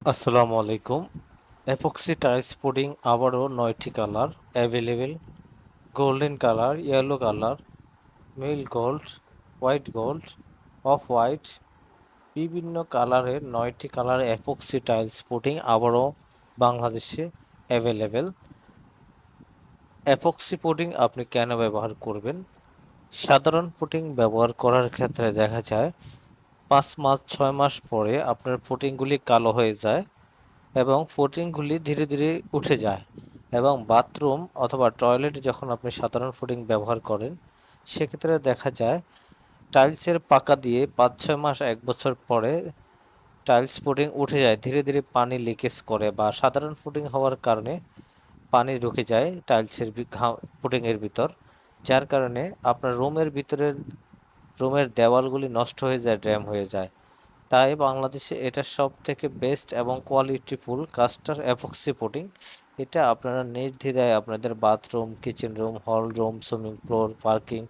আসসালামু আলাইকুম। Epoxy tiles pudding আবারও 9টি colour available: golden colour, yellow colour, milk gold, white gold, off white, বিভিন্ন কালারের 9টি কালার এপক্সি টাইলস পুডিং আবারও বাংলাদেশে অ্যাভেলেবেল। এপক্সি পুডিং আপনি কেন ব্যবহার করবেন? সাধারণ পুডিং ব্যবহার করার ক্ষেত্রে দেখা যায় 5 মাস 6 মাস পরে আপনার পুডিংগুলি কালো হয়ে যায় এবং ফুটিংগুলি ধীরে ধীরে উঠে যায়, এবং বাথরুম অথবা টয়লেট যখন আপনি সাধারণ ফুটিং ব্যবহার করেন সেক্ষেত্রে দেখা যায় টাইলসের পাকা দিয়ে 5-6 মাস 1 বছর পরে টাইলস ফুটিং উঠে যায়, ধীরে ধীরে পানি লিকেজ করে বা সাধারণ ফুটিং হওয়ার কারণে পানি ঢুকে যায় টাইলসের ফুটিংয়ের ভিতর, যার কারণে আপনার রুমের দেওয়ালগুলি নষ্ট হয়ে যায়, ড্যাম হয়ে যায়। তাই বাংলাদেশে এটা সবথেকে বেস্ট এবং কোয়ালিটিফুল কাস্টার এপক্সি পুডিং। এটা আপনারা নির্দ্বিধায় আপনাদের bathroom, kitchen room, hall room, swimming pool, parking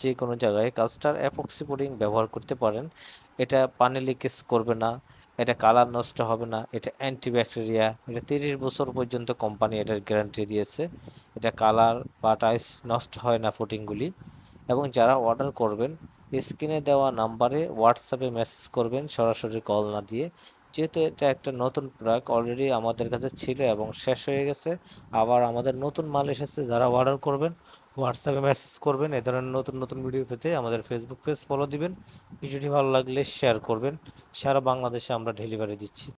যে কোনো জায়গায় কাস্টার এপক্সি পুডিং ব্যবহার করতে পারেন। এটা পানি লিকেজ করবে না, এটা কালার নষ্ট হবে না, এটা অ্যান্টিব্যাকটেরিয়া, এটা 30 বছর পর্যন্ত কোম্পানি এটার গ্যারান্টি দিয়েছে। এটা কালার বা টাইলস নষ্ট হয় না পুডিংগুলি। এবং যারা অর্ডার করবেন স্ক্রিনে দেওয়া নাম্বারে হোয়াটসঅ্যাপে মেসেজ করবেন, সরাসরি কল না দিয়ে। যেহেতু এটা একটা নতুন প্রোডাক্ট, অলরেডি আমাদের কাছে ছিল এবং শেষ হয়ে গেছে, আবার আমাদের নতুন মাল এসেছে। যারা অর্ডার করবেন হোয়াটসঅ্যাপে মেসেজ করবেন। এ ধরনের নতুন নতুন ভিডিও পেতে আমাদের ফেসবুক পেজ ফলো দিবেন। ভিডিওটি ভালো লাগলে শেয়ার করবেন। সারা বাংলাদেশে আমরা ডেলিভারি দিচ্ছি।